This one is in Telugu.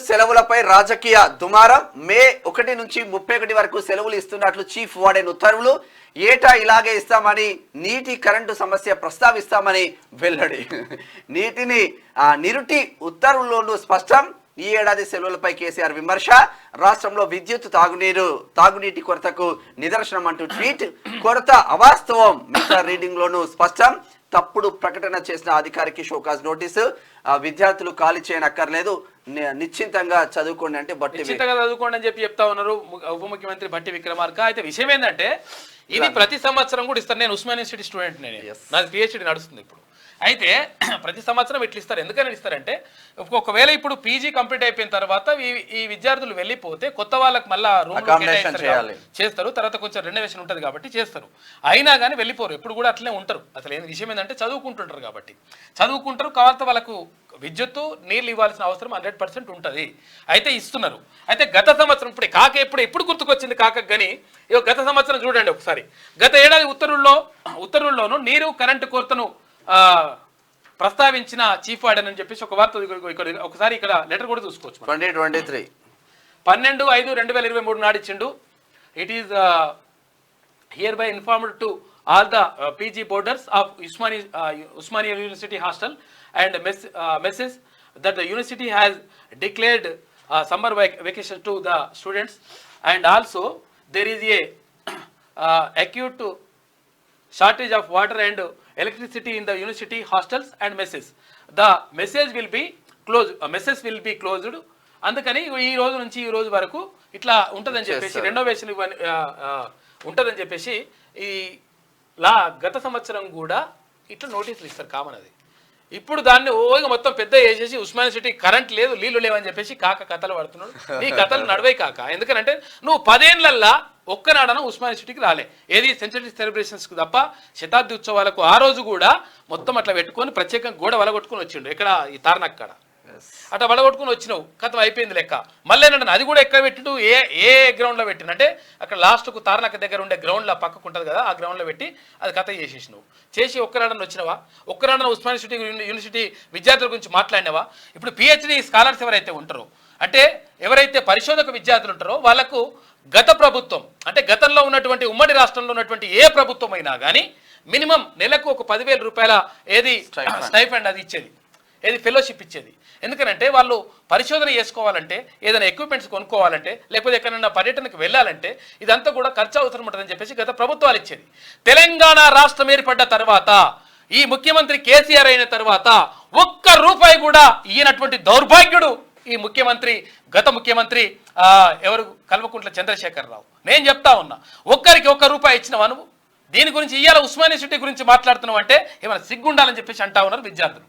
సెలవులపై రాజకీయ దుమారం. మే 1 నుంచి 31 వరకు సెలవులు ఇస్తున్నట్లు చీఫ్ వార్డెన్ ఉత్తర్వులు. ఏటా ఇలాగే ఇస్తామని, నీటి కరెంటు సమస్య ప్రస్తావిస్తామని వెల్లడి. నిరుటి ఉత్తర్వుల్లోనూ స్పష్టం. ఈ ఏడాది సెలవులపై కేసీఆర్ విమర్శ. రాష్ట్రంలో విద్యుత్ తాగునీటి కొరతకు నిదర్శనం అంటూ ట్వీట్. కొరత అవాస్తవం, మిగతా రీడింగ్ లోనూ స్పష్టం. తప్పుడు ప్రకటన చేసిన అధికారికి షోకాజ్ నోటీసు. విద్యార్థులు ఖాళీ చేయనక్కర్లేదు, నిశ్చింతంగా చదువుకోండి అంటే చదువుకోండి అని చెప్పి చెప్తా ఉన్నారు ఉప ముఖ్యమంత్రి భట్టి విక్రమార్క. అయితే విషయం ఏంటంటే ఇది ప్రతి సంవత్సరం కూడా ఇస్తారు. నేను ఉస్మానియా యూనివర్సిటీ స్టూడెంట్, నాది PhD నడుస్తుంది ఇప్పుడు. అయితే ప్రతి సంవత్సరం ఇట్లా ఇస్తారు. ఎందుకని ఇస్తారంటే ఒకవేళ ఇప్పుడు PG కంప్లీట్ అయిపోయిన తర్వాత ఈ విద్యార్థులు వెళ్ళిపోతే కొత్త వాళ్ళకి మళ్ళీ రూమ్ చేస్తారు. తర్వాత కొంచెం రెనోవేషన్ ఉంటుంది కాబట్టి చేస్తారు. అయినా కానీ వెళ్ళిపోరు, ఎప్పుడు కూడా అట్లనే ఉంటారు. అసలు ఏం విషయం ఏంటంటే చదువుకుంటుంటారు కాబట్టి చదువుకుంటారు. కావాలంటే వాళ్ళకు విద్యుత్తు నీళ్ళు ఇవ్వాల్సిన అవసరం 100% ఉంటుంది. అయితే ఇస్తున్నారు. అయితే గత సంవత్సరం ఇప్పుడు కాక ఎప్పుడు గుర్తుకొచ్చింది కాక కానీ గత సంవత్సరం చూడండి ఒకసారి. గత ఏడాది ఉత్తర్వుల్లోనూ నీరు కరెంటు కొరతను ప్రస్తావించిన చీఫ్ వార్డెన్ అని చెప్పేసి ఒక వార్త ఒకసారి ఇక్కడ లెటర్ కూడా చూసుకోవచ్చు. 2023 12/5/2023 నాడు ఇచ్చిండు. It is here by informed to all the PG borders of Osmania university hostel and messes that the university has declared summer vacation to the students, and also there is a acute shortage of water and electricity in the university hostels and messes. The message will be closed. అందుకని ఈ రోజు నుంచి ఈ రోజు వరకు ఇట్లా ఉంటుందని చెప్పేసి రెనోవేషన్ ఉంటుందని చెప్పేసి ఈ గత సంవత్సరం కూడా ఇట్లా నోటీసులు ఇస్తారు కామన్. అది ఇప్పుడు దాన్ని మొత్తం పెద్ద చేసేసి ఉస్మానియా యూనివర్సిటీ కరెంట్ లేదు, నీళ్లు లేవని చెప్పేసి కాక కథలు పడుతున్నాడు. నీ కథలు నడవై కాక. ఎందుకంటే నువ్వు 10 ఏళ్లల్లా ఒక్కనాడన ఉస్మానియా యూనివర్సిటీకి రాలే. ఏది సెంచరీ సెలబ్రేషన్స్కి తప్ప శతాబ్ది ఉత్సవాలకు ఆ రోజు కూడా మొత్తం అట్లా పెట్టుకొని ప్రత్యేకంగా గోడ వలగొట్టుకుని వచ్చిండు. ఇక్కడ ఈ తార్నాక్ కాడ అట్లా వడగొట్టుకుని వచ్చినావు, కథం అయిపోయింది లెక్క. మళ్ళీ ఏంటంటే అది కూడా ఎక్కడ పెట్టిండు, ఏ గ్రౌండ్లో పెట్టినంటే అక్కడ లాస్ట్కు తార్నాక దగ్గర ఉండే గ్రౌండ్లో పక్కకు ఉంటుంది కదా, ఆ గ్రౌండ్లో పెట్టి అది కథ చేసేసినావు. చేసి ఒక్కనాడన వచ్చినావా? ఒక్కనాడన ఉస్మానియా యూనివర్సిటీ విద్యార్థుల గురించి మాట్లాడినావా? ఇప్పుడు PhD స్కాలర్స్ ఎవరైతే ఉంటారో, అంటే ఎవరైతే పరిశోధక విద్యార్థులు ఉంటారో వాళ్ళకు గత ప్రభుత్వం అంటే గతంలో ఉన్నటువంటి ఉమ్మడి రాష్ట్రంలో ఉన్నటువంటి ఏ ప్రభుత్వం అయినా కానీ మినిమం నెలకు ఒక 10,000 రూపాయల ఏది స్టైఫండ్ అది ఇచ్చేది, ఏది ఫెలోషిప్ ఇచ్చేది. ఎందుకనంటే వాళ్ళు పరిశోధన చేసుకోవాలంటే, ఏదైనా ఎక్విప్మెంట్స్ కొనుక్కోవాలంటే, లేకపోతే ఎక్కడైనా పర్యటనకు వెళ్ళాలంటే ఇదంతా కూడా ఖర్చు అవసరం ఉంటుందని చెప్పేసి గత ప్రభుత్వాలు ఇచ్చేది. తెలంగాణ రాష్ట్రం ఏర్పడ్డ తర్వాత ఈ ముఖ్యమంత్రి కేసీఆర్ అయిన తర్వాత ఒక్క రూపాయి కూడా ఇయ్యనటువంటి దౌర్భాగ్యుడు ఈ ముఖ్యమంత్రి, గత ముఖ్యమంత్రి ఎవరు కల్వకుంట్ల చంద్రశేఖరరావు. నేను చెప్తా ఉన్నా, ఒక్కరికి 1 రూపాయి ఇచ్చినవా నువ్వు? దీని గురించి ఇయ్యాల ఉస్మానియా యూనివర్సిటీ గురించి మాట్లాడుతున్నావు అంటే ఏమైనా సిగ్గుండాలని చెప్పేసి అంటా ఉన్నారు విద్యార్థులు.